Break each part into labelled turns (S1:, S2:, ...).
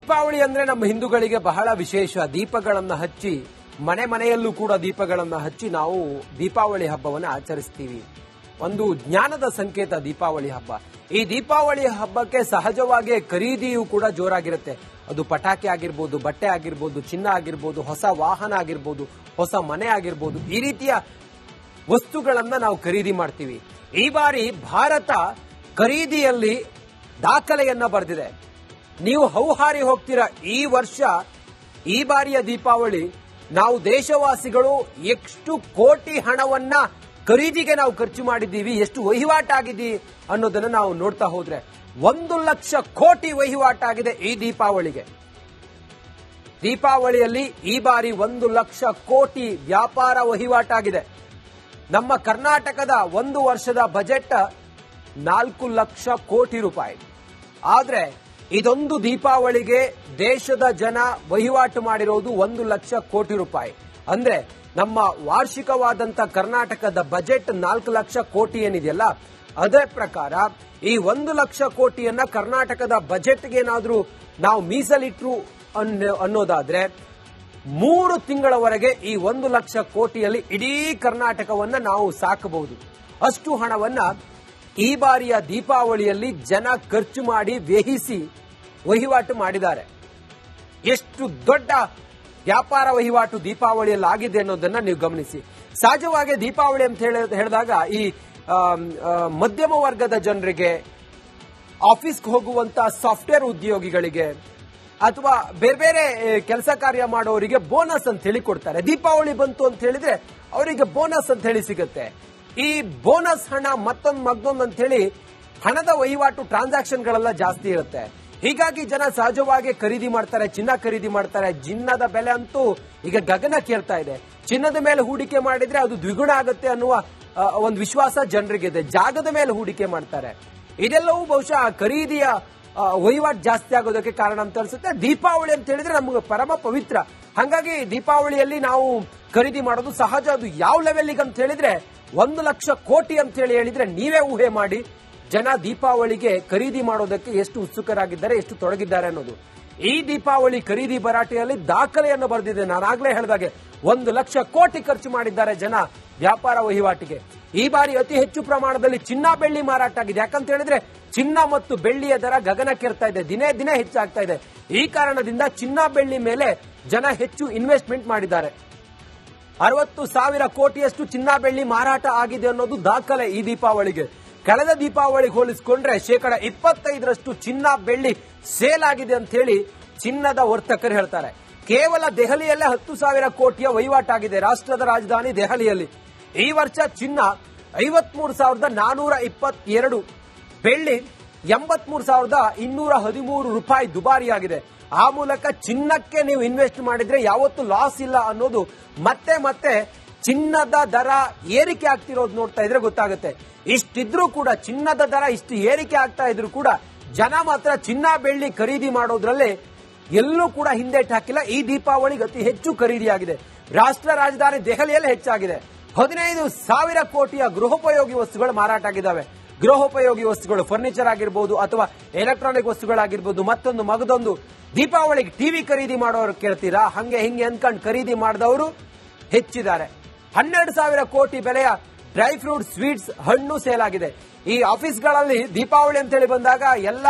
S1: ದೀಪಾವಳಿ ಅಂದ್ರೆ ನಮ್ಮ ಹಿಂದೂಗಳಿಗೆ ಬಹಳ ವಿಶೇಷ. ದೀಪಗಳನ್ನ ಹಚ್ಚಿ ಮನೆ ಮನೆಯಲ್ಲೂ ಕೂಡ ದೀಪಗಳನ್ನ ಹಚ್ಚಿ ನಾವು ದೀಪಾವಳಿ ಹಬ್ಬವನ್ನು ಆಚರಿಸ್ತೀವಿ. ಒಂದು ಜ್ಞಾನದ ಸಂಕೇತ ದೀಪಾವಳಿ ಹಬ್ಬ. ಈ ದೀಪಾವಳಿ ಹಬ್ಬಕ್ಕೆ ಸಹಜವಾಗಿ ಖರೀದಿಯೂ ಕೂಡ ಜೋರಾಗಿರುತ್ತೆ. ಅದು ಪಟಾಕಿ ಆಗಿರ್ಬೋದು, ಬಟ್ಟೆ ಆಗಿರ್ಬೋದು, ಚಿನ್ನ ಆಗಿರ್ಬೋದು, ಹೊಸ ವಾಹನ ಆಗಿರ್ಬೋದು, ಹೊಸ ಮನೆ ಆಗಿರ್ಬೋದು, ಈ ರೀತಿಯ ವಸ್ತುಗಳನ್ನ ನಾವು ಖರೀದಿ ಮಾಡ್ತೀವಿ. ಈ ಬಾರಿ ಭಾರತ ಖರೀದಿಯಲ್ಲಿ ದಾಖಲೆಯನ್ನ ಬರೆದಿದೆ. ನೀವು ಹೌಹಾರಿ ಹೋಗ್ತೀರಾ. ಈ ವರ್ಷ ಈ ಬಾರಿಯ ದೀಪಾವಳಿ ನಾವು ದೇಶವಾಸಿಗಳು ಎಷ್ಟು ಕೋಟಿ ಹಣವನ್ನ ಖರೀದಿಗೆ ನಾವು ಖರ್ಚು ಮಾಡಿದ್ದೀವಿ, ಎಷ್ಟು ವಹಿವಾಟಾಗಿದೆ ಅನ್ನೋದನ್ನ ನಾವು ನೋಡ್ತಾ ಹೋದ್ರೆ 1,00,000 ಕೋಟಿ ವಹಿವಾಟಾಗಿದೆ ಈ ದೀಪಾವಳಿಗೆ. ದೀಪಾವಳಿಯಲ್ಲಿ ಈ ಬಾರಿ 1,00,000 ಕೋಟಿ ವ್ಯಾಪಾರ ವಹಿವಾಟಾಗಿದೆ. ನಮ್ಮ ಕರ್ನಾಟಕದ ಒಂದು ವರ್ಷದ ಬಜೆಟ್ 4,00,000 ಕೋಟಿ ರೂಪಾಯಿ. ಆದ್ರೆ ಇದೊಂದು ದೀಪಾವಳಿಗೆ ದೇಶದ ಜನ ವಹಿವಾಟು ಮಾಡಿರೋದು 1,00,000 ಕೋಟಿ ರೂಪಾಯಿ. ಅಂದ್ರೆ ನಮ್ಮ ವಾರ್ಷಿಕವಾದಂತ ಕರ್ನಾಟಕದ ಬಜೆಟ್ 4,00,000 ಕೋಟಿ ಏನಿದೆಯಲ್ಲ, ಅದೇ ಪ್ರಕಾರ ಈ 1,00,000 ಕೋಟಿಯನ್ನ ಕರ್ನಾಟಕದ ಬಜೆಟ್ಗೆ ಏನಾದ್ರೂ ನಾವು ಮೀಸಲಿಟ್ರು ಅನ್ನೋದಾದ್ರೆ 3 ತಿಂಗಳವರೆಗೆ ಈ 1,00,000 ಕೋಟಿಯಲ್ಲಿ ಇಡೀ ಕರ್ನಾಟಕವನ್ನ ನಾವು ಸಾಕಬಹುದು. ಅಷ್ಟು ಹಣವನ್ನ ಈ ಬಾರಿಯ ದೀಪಾವಳಿಯಲ್ಲಿ ಜನ ಖರ್ಚು ಮಾಡಿ ವ್ಯಯಿಸಿ ವಹಿವಾಟು ಮಾಡಿದ್ದಾರೆ. ಎಷ್ಟು ದೊಡ್ಡ ವ್ಯಾಪಾರ ವಹಿವಾಟು ದೀಪಾವಳಿಯಲ್ಲಿ ಆಗಿದೆ ಅನ್ನೋದನ್ನ ನೀವು ಗಮನಿಸಿ. ಸಹಜವಾಗಿ ದೀಪಾವಳಿ ಅಂತ ಹೇಳಿದಾಗ ಈ ಮಧ್ಯಮ ವರ್ಗದ ಜನರಿಗೆ, ಆಫೀಸ್ಗೆ ಹೋಗುವಂತ ಸಾಫ್ಟ್ವೇರ್ ಉದ್ಯೋಗಿಗಳಿಗೆ ಅಥವಾ ಬೇರೆ ಬೇರೆ ಕೆಲಸ ಕಾರ್ಯ ಮಾಡೋರಿಗೆ ಬೋನಸ್ ಅಂತ ಹೇಳಿ ಕೊಡ್ತಾರೆ. ದೀಪಾವಳಿ ಬಂತು ಅಂತ ಹೇಳಿದ್ರೆ ಅವರಿಗೆ ಬೋನಸ್ ಅಂತ ಹೇಳಿ ಸಿಗುತ್ತೆ. ಈ ಬೋನಸ್ ಹಣ ಮತ್ತೊಂದು ಅಂತ ಹೇಳಿ ಹಣದ ವಹಿವಾಟು ಟ್ರಾನ್ಸಾಕ್ಷನ್ ಗಳೆಲ್ಲ ಜಾಸ್ತಿ ಇರುತ್ತೆ. ಹೀಗಾಗಿ ಜನ ಸಹಜವಾಗಿ ಖರೀದಿ ಮಾಡ್ತಾರೆ, ಚಿನ್ನ ಖರೀದಿ ಮಾಡ್ತಾರೆ. ಚಿನ್ನದ ಬೆಲೆ ಅಂತೂ ಈಗ ಗಗನಕ್ಕೇರ್ತಾ ಇದೆ. ಚಿನ್ನದ ಮೇಲೆ ಹೂಡಿಕೆ ಮಾಡಿದ್ರೆ ಅದು ದ್ವಿಗುಣ ಆಗುತ್ತೆ ಅನ್ನುವ ಒಂದು ವಿಶ್ವಾಸ ಜನರಿಗಿದೆ. ಜಾಗದ ಮೇಲೆ ಹೂಡಿಕೆ ಮಾಡ್ತಾರೆ. ಇದೆಲ್ಲವೂ ಬಹುಶಃ ಖರೀದಿಯ ವಹಿವಾಟು ಜಾಸ್ತಿ ಆಗೋದಕ್ಕೆ ಕಾರಣ ಅಂತ ಅನ್ಸುತ್ತೆ. ದೀಪಾವಳಿ ಅಂತ ಹೇಳಿದ್ರೆ ನಮಗೆ ಪರಮ ಪವಿತ್ರ. ಹಾಗಾಗಿ ದೀಪಾವಳಿಯಲ್ಲಿ ನಾವು ಖರೀದಿ ಮಾಡೋದು ಸಹಜ. ಅದು ಯಾವ ಲೆವೆಲ್ಗೆ ಅಂತ ಹೇಳಿದ್ರೆ 1,00,000 ಕೋಟಿ ಅಂತ ಹೇಳಿದ್ರೆ ನೀವೇ ಊಹೆ ಮಾಡಿ ಜನ ದೀಪಾವಳಿಗೆ ಖರೀದಿ ಮಾಡೋದಕ್ಕೆ ಎಷ್ಟು ಉತ್ಸುಕರಾಗಿದ್ದಾರೆ, ಎಷ್ಟು ತೊಡಗಿದ್ದಾರೆ ಅನ್ನೋದು. ಈ ದೀಪಾವಳಿ ಖರೀದಿ ಭರಾಟೆಯಲ್ಲಿ ದಾಖಲೆಯನ್ನು ಬರೆದಿದೆ. ನಾನಾಗ್ಲೇ ಹೇಳಿದಾಗೆ 1,00,000 ಕೋಟಿ ಖರ್ಚು ಮಾಡಿದ್ದಾರೆ ಜನ ವ್ಯಾಪಾರ ವಹಿವಾಟಿಗೆ. ಈ ಬಾರಿ ಅತಿ ಹೆಚ್ಚು ಪ್ರಮಾಣದಲ್ಲಿ ಚಿನ್ನ ಬೆಳ್ಳಿ ಮಾರಾಟ ಆಗಿದೆ. ಯಾಕಂತ ಹೇಳಿದ್ರೆ ಚಿನ್ನ ಮತ್ತು ಬೆಳ್ಳಿಯ ದರ ಗಗನಕ್ಕೇರ್ತಾ ಇದೆ, ದಿನೇ ದಿನೇ ಹೆಚ್ಚಾಗ್ತಾ ಇದೆ. ಈ ಕಾರಣದಿಂದ ಚಿನ್ನ ಬೆಳ್ಳಿ ಮೇಲೆ ಜನ ಹೆಚ್ಚು ಇನ್ವೆಸ್ಟ್ಮೆಂಟ್ ಮಾಡಿದ್ದಾರೆ. 60,000 ಕೋಟಿಯಷ್ಟು ಚಿನ್ನ ಬೆಳ್ಳಿ ಮಾರಾಟ ಆಗಿದೆ ಅನ್ನೋದು ದಾಖಲೆ ಈ ದೀಪಾವಳಿಗೆ. ಕಳೆದ ದೀಪಾವಳಿಗೆ ಹೋಲಿಸಿಕೊಂಡ್ರೆ 25% ಚಿನ್ನ ಬೆಳ್ಳಿ ಸೇಲ್ ಆಗಿದೆ ಅಂತ ಹೇಳಿ ಚಿನ್ನದ ವರ್ತಕರು ಹೇಳ್ತಾರೆ. ಕೇವಲ ದೆಹಲಿಯಲ್ಲೇ 10,000 ಕೋಟಿಯ ವಹಿವಾಟಾಗಿದೆ, ರಾಷ್ಟ್ರದ ರಾಜಧಾನಿ ದೆಹಲಿಯಲ್ಲಿ. ಈ ವರ್ಷ ಚಿನ್ನ 53,422, ಬೆಳ್ಳಿ 83,213 ರೂಪಾಯಿ ದುಬಾರಿಯಾಗಿದೆ. ಆ ಮೂಲಕ ಚಿನ್ನಕ್ಕೆ ನೀವು ಇನ್ವೆಸ್ಟ್ ಮಾಡಿದ್ರೆ ಯಾವತ್ತೂ ಲಾಸ್ ಇಲ್ಲ ಅನ್ನೋದು ಮತ್ತೆ ಮತ್ತೆ ಚಿನ್ನದ ದರ ಏರಿಕೆ ಆಗ್ತಿರೋದು ನೋಡ್ತಾ ಇದ್ರೆ ಗೊತ್ತಾಗುತ್ತೆ. ಇಷ್ಟಿದ್ರೂ ಕೂಡ, ಚಿನ್ನದ ದರ ಇಷ್ಟು ಏರಿಕೆ ಆಗ್ತಾ ಇದ್ರು ಕೂಡ ಜನ ಮಾತ್ರ ಚಿನ್ನ ಬೆಳ್ಳಿ ಖರೀದಿ ಮಾಡೋದ್ರಲ್ಲಿ ಎಲ್ಲೂ ಕೂಡ ಹಿಂದೇಟು ಹಾಕಿಲ್ಲ. ಈ ದೀಪಾವಳಿಗೆ ಅತಿ ಹೆಚ್ಚು ಖರೀದಿಯಾಗಿದೆ. ರಾಷ್ಟ್ರ ರಾಜಧಾನಿ ದೆಹಲಿಯಲ್ಲಿ ಹೆಚ್ಚಾಗಿದೆ. 15,000 ಕೋಟಿಯ ಗೃಹೋಪಯೋಗಿ ವಸ್ತುಗಳು ಮಾರಾಟ ಆಗಿದ್ದಾವೆ. ಗೃಹೋಪಯೋಗಿ ವಸ್ತುಗಳು, ಫರ್ನಿಚರ್ ಆಗಿರ್ಬೋದು ಅಥವಾ ಎಲೆಕ್ಟ್ರಾನಿಕ್ ವಸ್ತುಗಳಾಗಿರ್ಬೋದು, ಮತ್ತೊಂದು ಮಗದೊಂದು. ದೀಪಾವಳಿಗೆ ಟಿವಿ ಖರೀದಿ ಮಾಡೋರು ಕೇಳ್ತೀರಾ? ಹಂಗೆ ಹಿಂಗೆ ಅನ್ಕೊಂಡು ಖರೀದಿ ಮಾಡಿದವರು ಹೆಚ್ಚಿದ್ದಾರೆ. 12,000 ಕೋಟಿ ಬೆಲೆಯ ಡ್ರೈ ಫ್ರೂಟ್, ಸ್ವೀಟ್ಸ್, ಹಣ್ಣು ಸೇಲ್ ಆಗಿದೆ. ಈ ಆಫೀಸ್ಗಳಲ್ಲಿ ದೀಪಾವಳಿ ಅಂತ ಹೇಳಿ ಬಂದಾಗ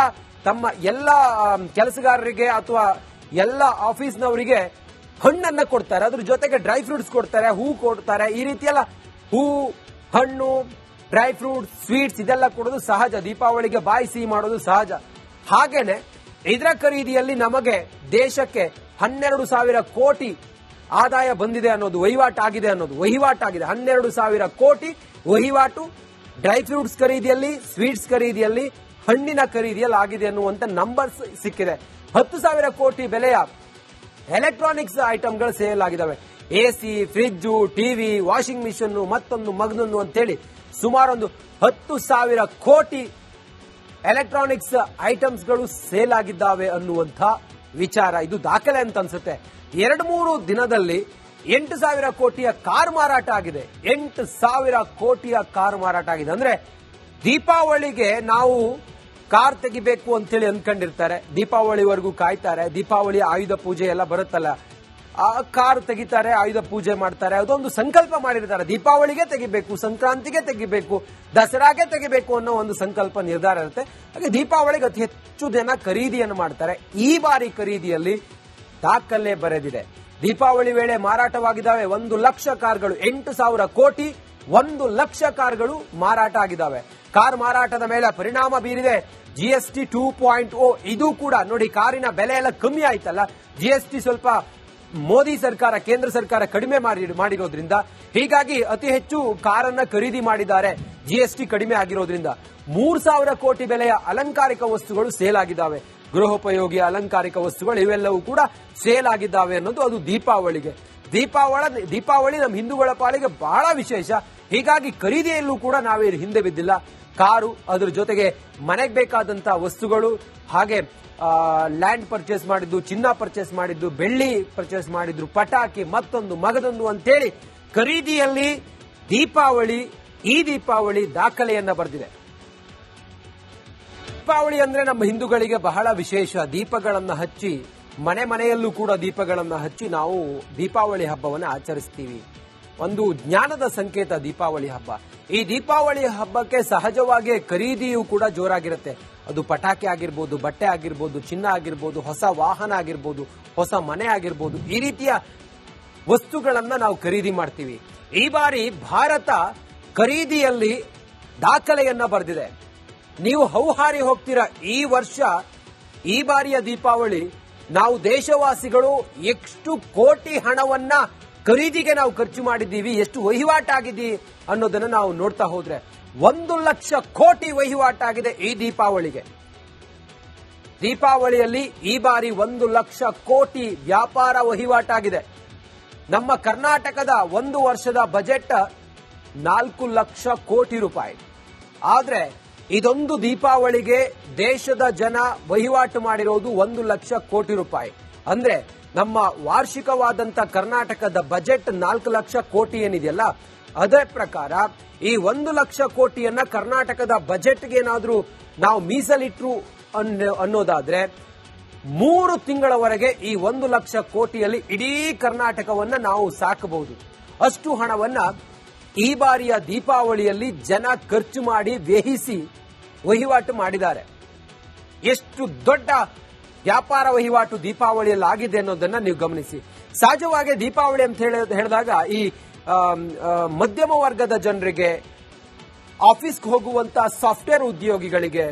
S1: ತಮ್ಮ ಎಲ್ಲ ಕೆಲಸಗಾರರಿಗೆ ಅಥವಾ ಎಲ್ಲ ಆಫೀಸ್ನವರಿಗೆ ಹಣ್ಣನ್ನ ಕೊಡ್ತಾರೆ. ಅದ್ರ ಜೊತೆಗೆ ಡ್ರೈ ಫ್ರೂಟ್ಸ್ ಕೊಡ್ತಾರೆ, ಹೂ ಕೊಡ್ತಾರೆ. ಈ ರೀತಿಯೆಲ್ಲ ಹೂ, ಹಣ್ಣು, ಡ್ರೈ ಫ್ರೂಟ್ಸ್, ಸ್ವೀಟ್ಸ್ ಇದೆಲ್ಲ ಕೊಡೋದು ಸಹಜ. ದೀಪಾವಳಿಗೆ ಬಾಯಿ ಸಿಹಿ ಮಾಡೋದು ಸಹಜ. ಹಾಗೇನೆ ಇದರ ಖರೀದಿಯಲ್ಲಿ ನಮಗೆ ದೇಶಕ್ಕೆ 12,000 ಕೋಟಿ ಆದಾಯ ಬಂದಿದೆ ಅನ್ನೋದು, ವಹಿವಾಟಾಗಿದೆ ಅನ್ನೋದು. 12,000 ಕೋಟಿ ವಹಿವಾಟು ಡ್ರೈ ಫ್ರೂಟ್ಸ್ ಖರೀದಿಯಲ್ಲಿ, ಸ್ವೀಟ್ಸ್ ಖರೀದಿಯಲ್ಲಿ, ಹಣ್ಣಿನ ಖರೀದಿಯಲ್ಲಿ ಆಗಿದೆ ಅನ್ನುವಂತ ನಂಬರ್ಸ್ ಸಿಕ್ಕಿದೆ. 10,000 ಕೋಟಿ ಬೆಲೆಯ ಎಲೆಕ್ಟ್ರಾನಿಕ್ಸ್ ಐಟಮ್ಗಳು ಸೇಲ್ ಆಗಿದ್ದಾವೆ. AC, fridge, TV, washing machine, ಮತ್ತೊಂದು ಮಗದೊಂದು ಅಂತೇಳಿ ಸುಮಾರೊಂದು 10,000 ಕೋಟಿ ಎಲೆಕ್ಟ್ರಾನಿಕ್ಸ್ ಐಟಮ್ಸ್ಗಳು ಸೇಲ್ ಆಗಿದ್ದಾವೆ ಅನ್ನುವಂಥ ವಿಚಾರ. ಇದು ದಾಖಲೆ ಅಂತ ಅನ್ಸುತ್ತೆ. 2-3 ದಿನದಲ್ಲಿ 8,000 ಕೋಟಿಯ ಕಾರ್ ಮಾರಾಟ ಆಗಿದೆ. 8,000 ಕೋಟಿಯ ಕಾರ್ ಮಾರಾಟ ಆಗಿದೆ. ಅಂದ್ರೆ ದೀಪಾವಳಿಗೆ ನಾವು ಕಾರ್ ತೆಗಿಬೇಕು ಅಂತೇಳಿ ಅನ್ಕೊಂಡಿರ್ತಾರೆ, ದೀಪಾವಳಿವರೆಗೂ ಕಾಯ್ತಾರೆ. ದೀಪಾವಳಿ ಆಯುಧ ಪೂಜೆ ಎಲ್ಲ ಬರುತ್ತಲ್ಲ, ಆ ಕಾರ್ ತೆಗಿತಾರೆ, ಆಯುಧ ಪೂಜೆ ಮಾಡ್ತಾರೆ. ಅದೊಂದು ಸಂಕಲ್ಪ ಮಾಡಿರ್ತಾರೆ, ದೀಪಾವಳಿಗೆ ತೆಗಿಬೇಕು, ಸಂಕ್ರಾಂತಿಗೆ ತೆಗಿಬೇಕು, ದಸರಾಗೆ ತೆಗಿಬೇಕು ಅನ್ನೋ ಒಂದು ಸಂಕಲ್ಪ ನಿರ್ಧಾರ ಇರುತ್ತೆ. ಹಾಗೆ ದೀಪಾವಳಿಗೆ ಅತಿ ಹೆಚ್ಚು ಜನ ಖರೀದಿಯನ್ನು ಮಾಡ್ತಾರೆ. ಈ ಬಾರಿ ಖರೀದಿಯಲ್ಲಿ ದಾಖಲೆ ಬರೆದಿದೆ. ದೀಪಾವಳಿ ವೇಳೆ ಮಾರಾಟವಾಗಿದ್ದಾವೆ 1 ಲಕ್ಷ ಕಾರ್ಗಳು. 8,000 ಕೋಟಿ 1 ಲಕ್ಷ ಕಾರ್ಗಳು ಮಾರಾಟ ಆಗಿದ್ದಾವೆ. ಕಾರ್ ಮಾರಾಟದ ಮೇಲೆ ಪರಿಣಾಮ ಬೀರಿದೆ GST 2.0. ಇದು ಕೂಡ ನೋಡಿ, ಕಾರಿನ ಬೆಲೆ ಎಲ್ಲ ಕಮ್ಮಿ ಆಯ್ತಲ್ಲ, GST ಸ್ವಲ್ಪ ಮೋದಿ ಸರ್ಕಾರ, ಕೇಂದ್ರ ಸರ್ಕಾರ ಕಡಿಮೆ ಮಾಡಿರೋದ್ರಿಂದ ಹೀಗಾಗಿ ಅತಿ ಹೆಚ್ಚು ಕಾರನ್ನ ಖರೀದಿ ಮಾಡಿದ್ದಾರೆ. GST ಕಡಿಮೆ ಆಗಿರೋದ್ರಿಂದ 3,000 ಕೋಟಿ ಬೆಲೆಯ ಅಲಂಕಾರಿಕ ವಸ್ತುಗಳು ಸೇಲ್ ಆಗಿದ್ದಾವೆ. ಗೃಹೋಪಯೋಗಿ ಅಲಂಕಾರಿಕ ವಸ್ತುಗಳು ಇವೆಲ್ಲವೂ ಕೂಡ ಸೇಲ್ ಆಗಿದ್ದಾವೆ ಅನ್ನೋದು ಅದು ದೀಪಾವಳಿಗೆ. ದೀಪಾವಳಿ ನಮ್ಮ ಹಿಂದೂಗಳ ಪಾಲಿಗೆ ಬಹಳ ವಿಶೇಷ. ಹೀಗಾಗಿ ಖರೀದಿಯಲ್ಲೂ ಕೂಡ ನಾವೇ ಹಿಂದೆ ಬಿದ್ದಿಲ್ಲ. ಕಾರು, ಅದ್ರ ಜೊತೆಗೆ ಮನೆಗೆ ಬೇಕಾದಂತಹ ವಸ್ತುಗಳು, ಹಾಗೆ ಲ್ಯಾಂಡ್ ಪರ್ಚೇಸ್ ಮಾಡಿದ್ದು, ಚಿನ್ನ ಪರ್ಚೇಸ್ ಮಾಡಿದ್ದು, ಬೆಳ್ಳಿ ಪರ್ಚೇಸ್ ಮಾಡಿದ್ರು, ಪಟಾಕಿ, ಮತ್ತೊಂದು ಮಗದೊಂದು ಅಂತೇಳಿ ಖರೀದಿಯಲ್ಲಿ ಈ ದೀಪಾವಳಿ ದಾಖಲೆಯನ್ನ ಬರೆದಿದೆ. ದೀಪಾವಳಿ ಅಂದ್ರೆ ನಮ್ಮ ಹಿಂದೂಗಳಿಗೆ ಬಹಳ ವಿಶೇಷ. ದೀಪಗಳನ್ನ ಹಚ್ಚಿ, ಮನೆಯಲ್ಲೂ ಕೂಡ ದೀಪಗಳನ್ನ ಹಚ್ಚಿ ನಾವು ದೀಪಾವಳಿ ಹಬ್ಬವನ್ನು ಆಚರಿಸ್ತೀವಿ. ಒಂದು ಜ್ಞಾನದ ಸಂಕೇತ ದೀಪಾವಳಿ ಹಬ್ಬ. ಈ ದೀಪಾವಳಿ ಹಬ್ಬಕ್ಕೆ ಸಹಜವಾಗಿ ಖರೀದಿಯೂ ಕೂಡ ಜೋರಾಗಿರುತ್ತೆ. ಅದು ಪಟಾಕಿ ಆಗಿರ್ಬೋದು, ಬಟ್ಟೆ ಆಗಿರ್ಬೋದು, ಚಿನ್ನ ಆಗಿರ್ಬೋದು, ಹೊಸ ವಾಹನ ಆಗಿರ್ಬೋದು, ಹೊಸ ಮನೆ ಆಗಿರ್ಬೋದು, ಈ ರೀತಿಯ ವಸ್ತುಗಳನ್ನ ನಾವು ಖರೀದಿ ಮಾಡ್ತೀವಿ. ಈ ಬಾರಿ ಭಾರತ ಖರೀದಿಯಲ್ಲಿ ದಾಖಲೆಯನ್ನ ಬರೆದಿದೆ. ನೀವು ಹೌಹಾರಿ ಹೋಗ್ತೀರಾ. ಈ ವರ್ಷ, ಈ ಬಾರಿಯ ದೀಪಾವಳಿ ನಾವು ದೇಶವಾಸಿಗಳು ಎಷ್ಟು ಕೋಟಿ ಹಣವನ್ನ ಖರೀದಿಗೆ ನಾವು ಖರ್ಚು ಮಾಡಿದ್ದೀವಿ, ಎಷ್ಟು ವಹಿವಾಟಾಗಿದ್ದೀವಿ ಅನ್ನೋದನ್ನ ನಾವು ನೋಡ್ತಾ ಹೋದ್ರೆ 1 ಲಕ್ಷ ಕೋಟಿ ವಹಿವಾಟಾಗಿದೆ ಈ ದೀಪಾವಳಿಗೆ. ದೀಪಾವಳಿಯಲ್ಲಿ ಈ ಬಾರಿ 1 ಲಕ್ಷ ಕೋಟಿ ವ್ಯಾಪಾರ ವಹಿವಾಟಾಗಿದೆ. ನಮ್ಮ ಕರ್ನಾಟಕದ 1 ವರ್ಷದ ಬಜೆಟ್ 4 ಲಕ್ಷ ಕೋಟಿ ರೂಪಾಯಿ. ಆದ್ರೆ ಇದೊಂದು ದೀಪಾವಳಿಗೆ ದೇಶದ ಜನ ವಹಿವಾಟು ಮಾಡಿರೋದು 1 ಲಕ್ಷ ಕೋಟಿ ರೂಪಾಯಿ. ಅಂದ್ರೆ ನಮ್ಮ ವಾರ್ಷಿಕವಾದಂತ ಕರ್ನಾಟಕದ ಬಜೆಟ್ 4 ಲಕ್ಷ ಕೋಟಿ ಏನಿದೆಯಲ್ಲ, ಅದೇ ಪ್ರಕಾರ ಈ 1 ಲಕ್ಷ ಕೋಟಿಯನ್ನ ಕರ್ನಾಟಕದ ಬಜೆಟ್ಗೆ ಏನಾದ್ರೂ ನಾವು ಮೀಸಲಿಟ್ರು ಅನ್ನೋದಾದ್ರೆ 3 ತಿಂಗಳವರೆಗೆ ಈ 1 ಲಕ್ಷ ಕೋಟಿಯಲ್ಲಿ ಇಡೀ ಕರ್ನಾಟಕವನ್ನ ನಾವು ಸಾಕಬಹುದು. ಅಷ್ಟು ಹಣವನ್ನ ಈ ಬಾರಿಯ ದೀಪಾವಳಿಯಲ್ಲಿ ಜನ ಖರ್ಚು ಮಾಡಿ ವ್ಯಯಿಸಿ ವಹಿವಾಟು ಮಾಡಿದ್ದಾರೆ. ಎಷ್ಟು ದೊಡ್ಡ ವ್ಯಾಪಾರ ವಹಿವಾಟು ದೀಪಾವಳಿಯಲ್ಲಿ ಆಗಿದೆ ಅನ್ನೋದನ್ನ ನೀವು ಗಮನಿಸಿ. ಸಹಜವಾಗಿ ದೀಪಾವಳಿ ಅಂತ ಹೇಳಿದಾಗ ಈ ಮಧ್ಯಮ ವರ್ಗದ ಜನರಿಗೆ, ಆಫೀಸ್ಗೆ ಹೋಗುವಂತ ಸಾಫ್ಟ್ವೇರ್ ಉದ್ಯೋಗಿಗಳಿಗೆ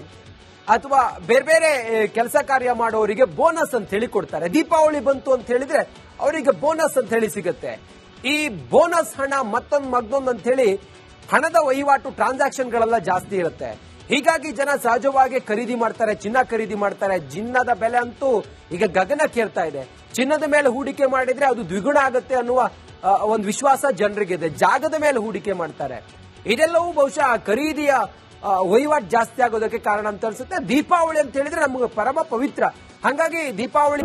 S1: ಅಥವಾ ಬೇರೆ ಬೇರೆ ಕೆಲಸ ಕಾರ್ಯ ಮಾಡೋರಿಗೆ ಬೋನಸ್ ಅಂತ ಹೇಳಿ ಕೊಡ್ತಾರೆ. ದೀಪಾವಳಿ ಬಂತು ಅಂತ ಹೇಳಿದ್ರೆ ಅವರಿಗೆ ಬೋನಸ್ ಅಂತ ಹೇಳಿ ಸಿಗುತ್ತೆ. ಈ ಬೋನಸ್ ಹಣ ಮತ್ತೊಂದು ಅಂತ ಹೇಳಿ ಹಣದ ವಹಿವಾಟು, ಟ್ರಾನ್ಸಾಕ್ಷನ್ ಗಳೆಲ್ಲ ಜಾಸ್ತಿ ಇರುತ್ತೆ. ಹೀಗಾಗಿ ಜನ ಸಹಜವಾಗಿ ಖರೀದಿ ಮಾಡ್ತಾರೆ, ಚಿನ್ನ ಖರೀದಿ ಮಾಡ್ತಾರೆ. ಚಿನ್ನದ ಬೆಲೆ ಅಂತೂ ಈಗ ಗಗನಕ್ಕೇರ್ತಾ ಇದೆ. ಚಿನ್ನದ ಮೇಲೆ ಹೂಡಿಕೆ ಮಾಡಿದ್ರೆ ಅದು ದ್ವಿಗುಣ ಆಗುತ್ತೆ ಅನ್ನುವ ಒಂದು ವಿಶ್ವಾಸ ಜನರಿಗಿದೆ. ಜಾಗದ ಮೇಲೆ ಹೂಡಿಕೆ ಮಾಡ್ತಾರೆ. ಇದೆಲ್ಲವೂ ಬಹುಶಃ ಖರೀದಿಯ ವಹಿವಾಟು ಜಾಸ್ತಿ ಆಗೋದಕ್ಕೆ ಕಾರಣ ಅಂತ ಅನ್ಸುತ್ತೆ. ದೀಪಾವಳಿ ಅಂತ ಹೇಳಿದ್ರೆ ನಮಗೆ ಪರಮ ಪವಿತ್ರ. ಹಾಗಾಗಿ ದೀಪಾವಳಿ